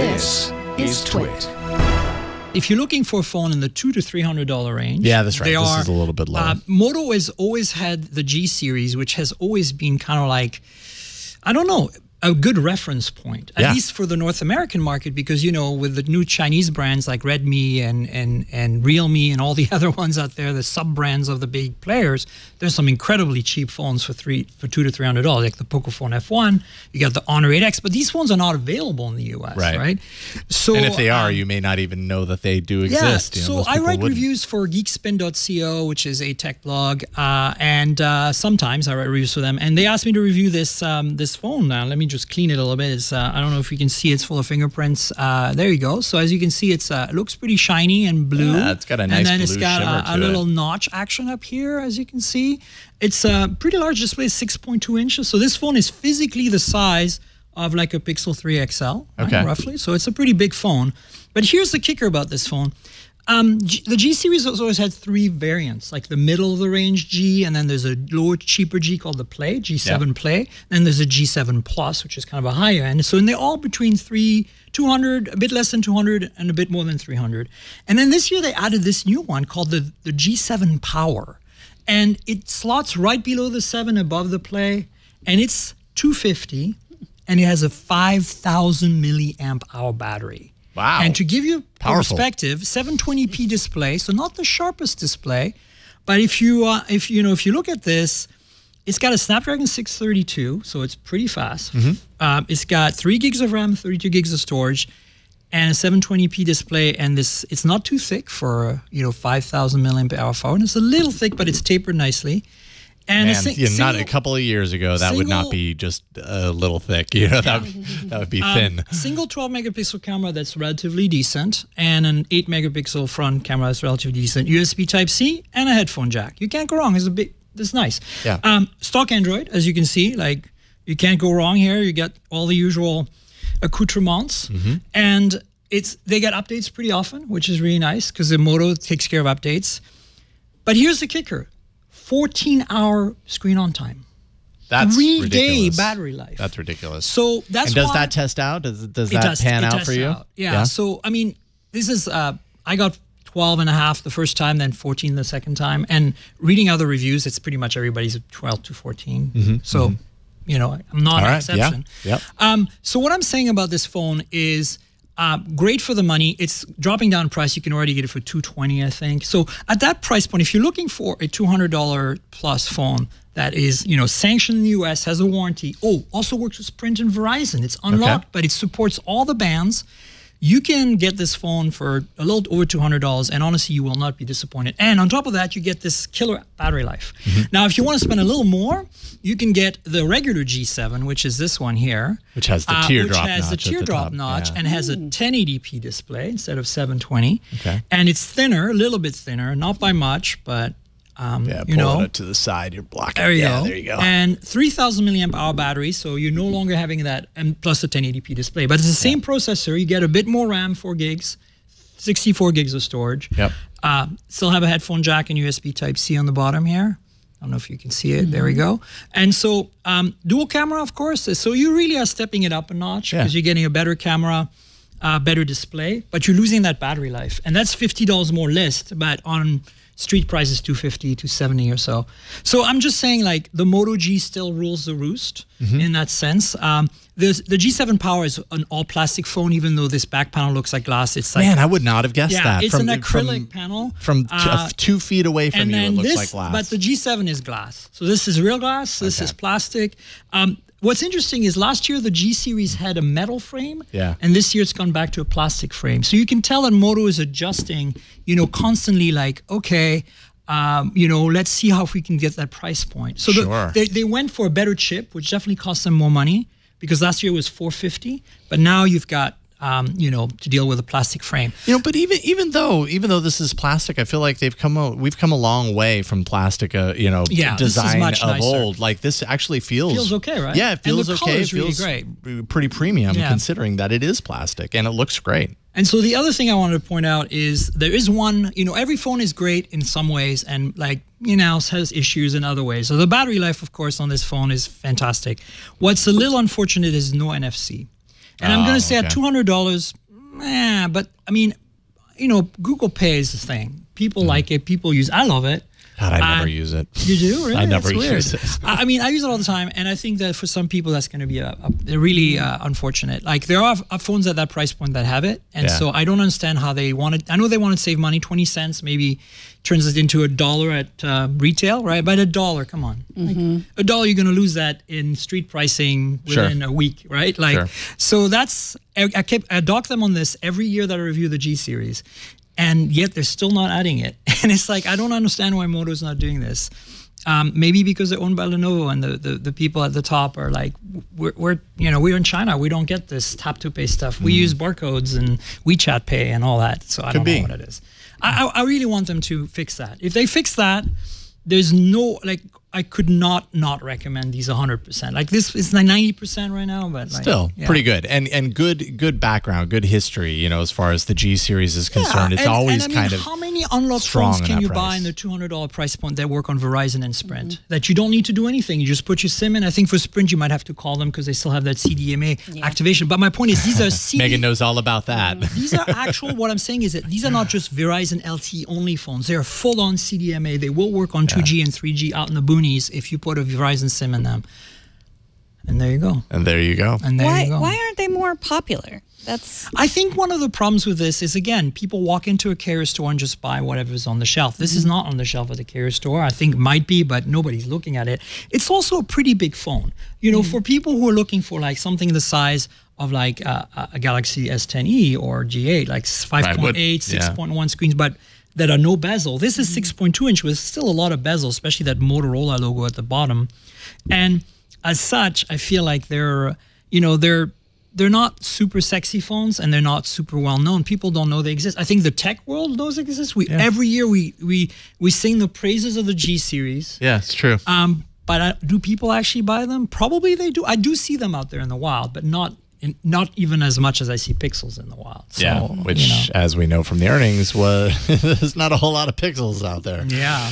This is TWiT. If you're looking for a phone in the $200 to $300 range, yeah, that's right. This is a little bit lower. Moto has always had the G series, which has always been kind of like, I don't know, a good reference point, at least for the North American market, because, you know, with the new Chinese brands like Redmi and Realme and all the other ones out there, the sub-brands of the big players, there's some incredibly cheap phones for $200 to $300, like the Pocophone F1, you got the Honor 8X, but these phones are not available in the US, right? So, and if they are, you may not even know that they do exist. Yeah, you know, so I write reviews for geekspin.co, which is a tech blog, and sometimes I write reviews for them, and they asked me to review this this phone. Now, let me just clean it a little bit. It's, I don't know if you can see, it's full of fingerprints. There you go. So as you can see, it's it looks pretty shiny and blue. Yeah, it's got a nice blue shimmer to it. And then it's got a little notch action up here, as you can see. It's a pretty large display, 6.2 inches. So this phone is physically the size of like a Pixel 3 XL, right, roughly. So it's a pretty big phone. But here's the kicker about this phone. The G series has always had three variants, like the middle of the range G, and then there's a lower, cheaper G called the Play, G7 Play. Then there's a G7 Plus, which is kind of a higher end. So, and they're all between 200, a bit less than 200, and a bit more than 300. And then this year they added this new one called the G7 Power. And it slots right below the 7 above the Play, and it's $250, and it has a 5,000 milliamp hour battery. Wow. And to give you perspective, 720p display, so not the sharpest display, but if you look at this, it's got a Snapdragon 632, so it's pretty fast. It's got 3 gigs of RAM, 32 gigs of storage, and a 720p display, and it's not too thick for 5,000 milliamp hour phone. It's a little thick, but it's tapered nicely. And not a couple of years ago, that would not be just a little thick. You know, that would be thin. Single 12 megapixel camera that's relatively decent, and an 8 megapixel front camera that's relatively decent. USB Type-C and a headphone jack. You can't go wrong. It's nice. Yeah. Stock Android, as you can see, like you can't go wrong here. You get all the usual accoutrements, and they get updates pretty often, which is really nice because the Moto takes care of updates. But here's the kicker. 14-hour screen on time. That's 3-day battery life. That's ridiculous. So that's and does that test out? Does that pan out for you? Yeah. So I mean, this is I got 12.5 the first time, then 14 the second time. And reading other reviews, it's pretty much everybody's at 12 to 14. So you know, I'm not an exception. So what I'm saying about this phone is, great for the money. It's dropping down in price. You can already get it for $220, I think. So at that price point, if you're looking for a $200 plus phone that is, sanctioned in the US, has a warranty, also works with Sprint and Verizon. It's unlocked, but it supports all the bands. You can get this phone for a little over $200, and honestly, you will not be disappointed. And on top of that, you get this killer battery life. Now, if you want to spend a little more, you can get the regular G7, which is this one here. Which has the teardrop notch. And has a 1080p display instead of 720. And it's thinner, a little bit thinner, not by much, but pull it to the side, you're blocking. There you go. And 3,000 milliamp hour battery, so you're no longer having that, and plus a 1080p display. But it's the same processor. You get a bit more RAM, 4 gigs, 64 gigs of storage. Still have a headphone jack and USB Type-C on the bottom here. I don't know if you can see it. There we go. And so dual camera, of course. So you really are stepping it up a notch because you're getting a better camera, better display, but you're losing that battery life. And that's $50 more list, but on street price is $250, $270 or so. So I'm just saying, like, the Moto G still rules the roost in that sense. The G7 Power is an all-plastic phone, even though this back panel looks like glass. It's like, man, I would not have guessed that. It's an acrylic panel. From 2 feet away from you, it looks like glass. But the G7 is glass. So this is real glass. This is plastic. What's interesting is last year the G series had a metal frame, and this year it's gone back to a plastic frame. So you can tell that Moto is adjusting, constantly, like, okay, let's see how we can get that price point. So they went for a better chip, which definitely cost them more money, because last year it was $450, but now you've got to deal with a plastic frame. But even though this is plastic, I feel like we've come a long way from plastic, design of old. Like, this actually feels okay, right? Yeah, it feels okay. It feels really great. Pretty premium considering that it is plastic, and it looks great. And so the other thing I wanted to point out is there is one, every phone is great in some ways, and has issues in other ways. So the battery life, of course, on this phone is fantastic. What's a little unfortunate is no NFC. And I'm going to say at $200, but I mean, Google Pay is the thing. People like it. People use. I love it. God, I never use it. You do? Really? I never use it. I mean, I use it all the time, and I think that for some people that's going to be a really unfortunate. Like there are phones at that price point that have it, and so I don't understand how they wanted. I know they want to save money, 20 cents maybe turns it into $1 at retail, right? But $1, come on, like, $1 you're going to lose that in street pricing within a week, right? Like so that's I dock them on this every year that I review the G series. And yet they're still not adding it. And it's like, I don't understand why Moto's not doing this. Maybe because they're owned by Lenovo and the people at the top are like, we're in China. We don't get this tap to pay stuff. We use barcodes and WeChat Pay and all that. So I don't know what it is. I really want them to fix that. If they fix that, there's no, like, I could not recommend these 100%. Like this is like 90% right now, but like, still pretty good and good background, good history. As far as the G series is concerned, it's always kind of how many unlocked phones can you buy in the $200 price point that work on Verizon and Sprint that you don't need to do anything? You just put your SIM in. I think for Sprint you might have to call them because they still have that CDMA activation. But my point is these are Megan knows all about that. These are actual. What I'm saying is that these are not just Verizon LTE only phones. They are full on CDMA. They will work on 2G and 3G out in the boonies if you put a Verizon SIM in them. And there you go. And there you go. And there you go. Why aren't they more popular? I think one of the problems with this is, again, people walk into a carrier store and just buy whatever's on the shelf. This is not on the shelf at the carrier store. I think it might be, but nobody's looking at it. It's also a pretty big phone. For people who are looking for like something the size of like a Galaxy S10e or G8, like 5.8, 6.1 screens, but that are no bezel. This is 6.2 inch with still a lot of bezel, especially that Motorola logo at the bottom. And as such, I feel like they're not super sexy phones and they're not super well known. People don't know they exist. I think the tech world knows they exist. Every year we sing the praises of the G series. Yeah, it's true. But do people actually buy them? Probably they do. I do see them out there in the wild, but not even as much as I see Pixels in the wild. So, which, as we know from the earnings, there's not a whole lot of Pixels out there. Yeah.